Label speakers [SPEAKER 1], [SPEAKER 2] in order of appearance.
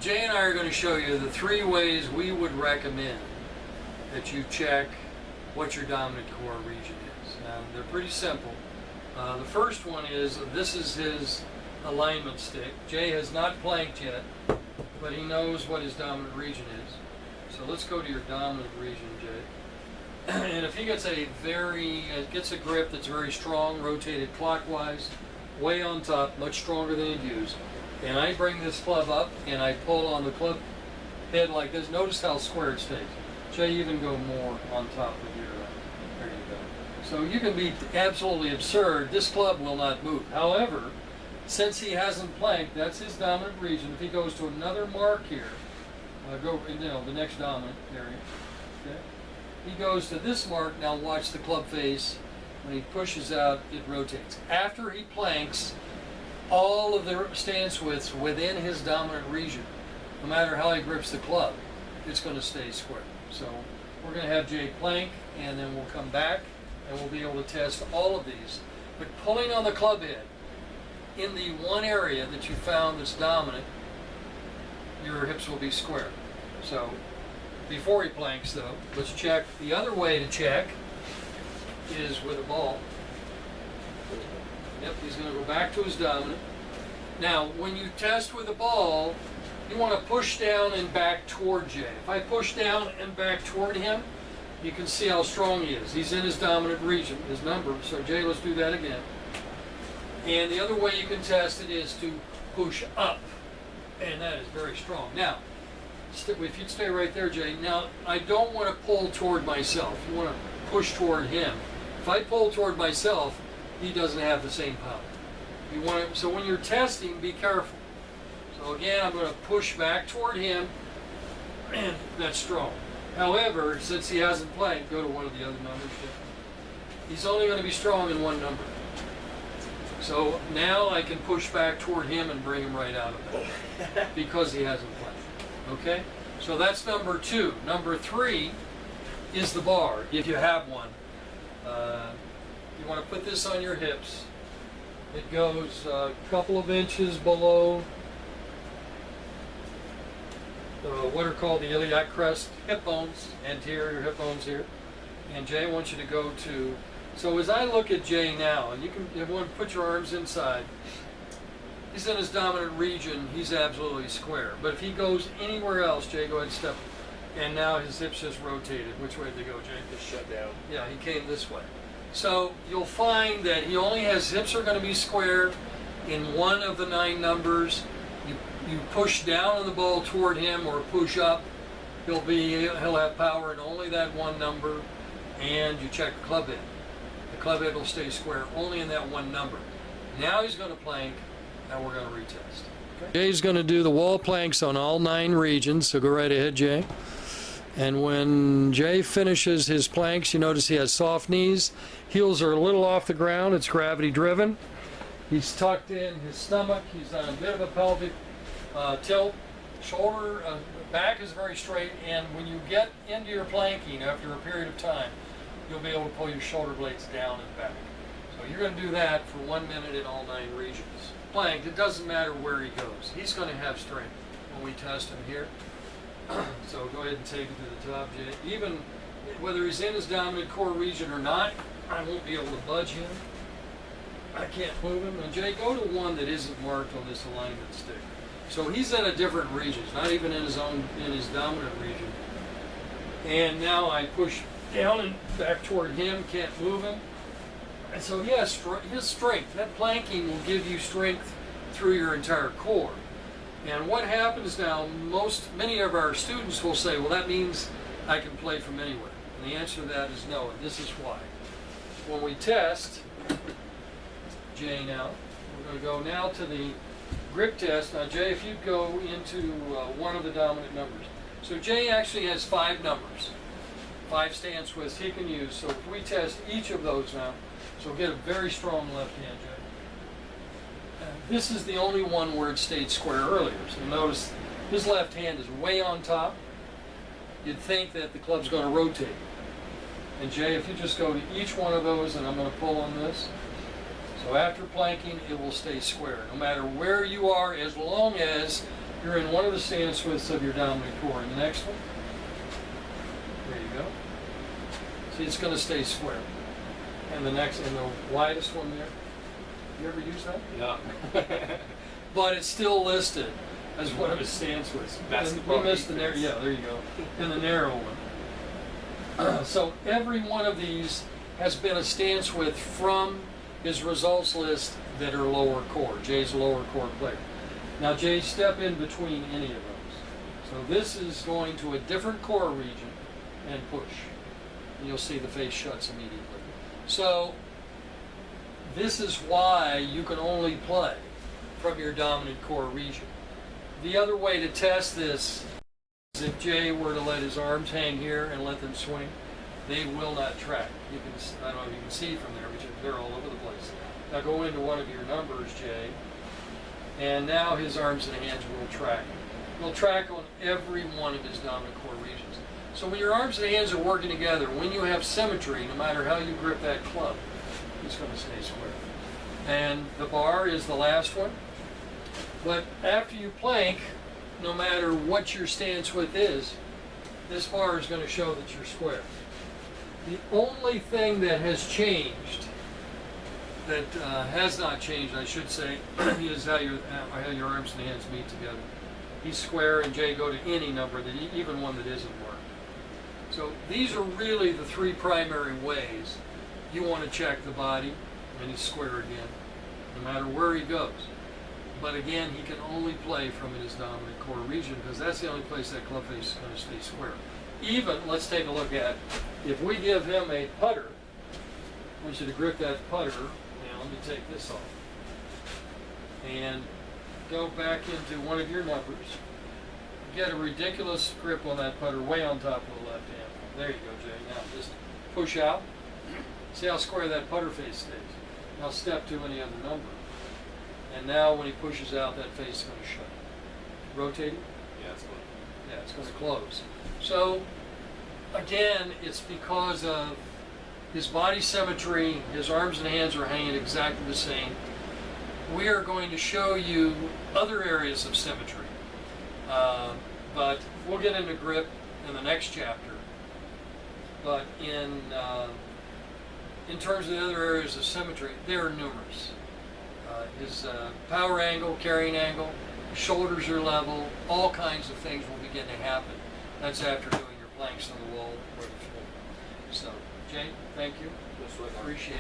[SPEAKER 1] Jay and I are going to show you the 3 ways we would recommend that you check what your dominant core region is. Now, they're pretty simple. The first one is, this is his alignment stick. Jay has not planked yet, but he knows what his dominant region is. So let's go to your dominant region, Jay. And if he gets a grip that's very strong, rotated clockwise, way on top, much stronger than he'd use, and I bring this club up and I pull on the club head like this, notice how square it stays. Jay, even go more on top of your, there you go. So you can be absolutely absurd, this club will not move. However, since he hasn't planked, that's his dominant region. If he goes to another mark here, the next dominant area, okay? He goes to this mark, now watch the club face. When he pushes out, it rotates. After he planks, all of the stance widths within his dominant region, no matter how he grips the club, it's going to stay square. So we're going to have Jay plank, and then we'll come back and we'll be able to test all of these. But pulling on the club head in the one area that you found that's dominant, your hips will be square. So before he planks though, let's check. The other way to check is with a ball. Yep, he's going to go back to his dominant. Now, when you test with a ball, you want to push down and back toward Jay. If I push down and back toward him, you can see how strong he is. He's in his dominant region, his number. So Jay, let's do that again. And the other way you can test it is to push up. And that is very strong. Now, if you'd stay right there, Jay. Now, I don't want to pull toward myself. You want to push toward him. If I pull toward myself, he doesn't have the same power. You want to, so when you're testing, be careful. So again, I'm going to push back toward him, and that's strong. However, since he hasn't planked, go to one of the other numbers. He's only going to be strong in one number. So now I can push back toward him and bring him right out of that because he hasn't planked. Okay? So that's number 2. Number 3 is the bar, if you have one. You want to put this on your hips. It goes a couple of inches below what are called the iliac crest hip bones, anterior hip bones here. And Jay wants you to go to, so as I look at Jay now, and you want to put your arms inside, he's in his dominant region, he's absolutely square. But if he goes anywhere else, Jay, go ahead and step. And now his hips just rotated. Which way did they go, Jay?
[SPEAKER 2] Just shut down.
[SPEAKER 1] Yeah, he came this way. So you'll find that he only has, hips are going to be square in one of the 9 numbers. You push down on the ball toward him or push up, he'll have power in only that one number, and you check the club head. The club head will stay square only in that one number. Now he's going to plank, and we're going to retest. Okay. Jay's going to do the wall planks on all 9 regions, so go right ahead, Jay. And when Jay finishes his planks, you notice he has soft knees. Heels are a little off the ground. It's gravity driven. He's tucked in his stomach. He's on a bit of a pelvic tilt. Shoulder, back is very straight. And when you get into your planking after a period of time, you'll be able to pull your shoulder blades down and back. So you're going to do that for 1 minute in all 9 regions. Planked, it doesn't matter where he goes. He's going to have strength when we test him here. So go ahead and take it to the top, Jay. Even whether he's in his dominant core region or not, I won't be able to budge him. I can't move him. And Jay, go to one that isn't marked on this alignment stick. So he's in a different region, not even in his dominant region. And now I push down and back toward him, can't move him. And so he has his strength. That planking will give you strength through your entire core. And what happens now, many of our students will say, well, that means I can play from anywhere. And the answer to that is no, and this is why. When we test, Jay now, we're going to go now to the grip test. Now, Jay, if you go into one of the dominant numbers. So Jay actually has 5 numbers, 5 stance widths he can use. So if we test each of those now, so get a very strong left hand, Jay. This is the only one where it stayed square earlier. So notice his left hand is way on top. You'd think that the club's going to rotate. And Jay, if you just go to each one of those, and I'm going to pull on this. So after planking, it will stay square, no matter where you are, as long as You're in one of the stance widths of your dominant core. And the next one, there you go. See, it's going to stay square. And the next, and the widest one there, you ever use that?
[SPEAKER 2] Yeah.
[SPEAKER 1] But it's still listed as one of his stance widths.
[SPEAKER 2] That's
[SPEAKER 1] And
[SPEAKER 2] the
[SPEAKER 1] we
[SPEAKER 2] problem.
[SPEAKER 1] missed the narrow, yeah, there you go. And the narrow one. So every one of these has been a stance width from his results list that are lower core. Jay's a lower core player. Now Jay, step in between any of those. So this is going to a different core region and push. And you'll see the face shuts immediately. So this is why you can only play from your dominant core region. The other way to test this is if Jay were to let his arms hang here and let them swing, they will not track. You can, I don't know if you can see from there, but they're all over the place. Now go into one of your numbers, Jay, and now his arms and hands will track. They'll track on every one of his dominant core regions. So when your arms and hands are working together, when you have symmetry, no matter how you grip that club, it's going to stay square. And the bar is the last one. But after you plank, no matter what your stance width is, this bar is going to show that you're square. The only thing that has changed, that has not changed, I should say, is how your arms and hands meet together. He's square, and Jay go to any number, that even one that isn't marked. So these are really the three primary ways you want to check the body, and he's square again, no matter where he goes. But again, he can only play from his dominant core region because that's the only place that club face is going to stay square. Even, let's take a look at, if we give him a putter, I want you to grip that putter. Now let me take this off. And go back into one of your numbers. Get a ridiculous grip on that putter way on top of the left hand. There you go, Jay. Now just push out. See how square that putter face stays. Now step to any other number. And now when he pushes out, that face is going to shut. Rotating?
[SPEAKER 2] Yeah, it's good.
[SPEAKER 1] Yeah, it's going to close. So, again, it's because of his body symmetry, his arms and hands are hanging exactly the same. We are going to show you other areas of symmetry. But we'll get into grip in the next chapter. But in terms of the other areas of symmetry, there are numerous. His power angle, carrying angle, shoulders are level, all kinds of things will begin to happen. That's after doing your planks on the wall or the floor. So, Jay, thank you.
[SPEAKER 2] That's what I
[SPEAKER 1] Appreciate it.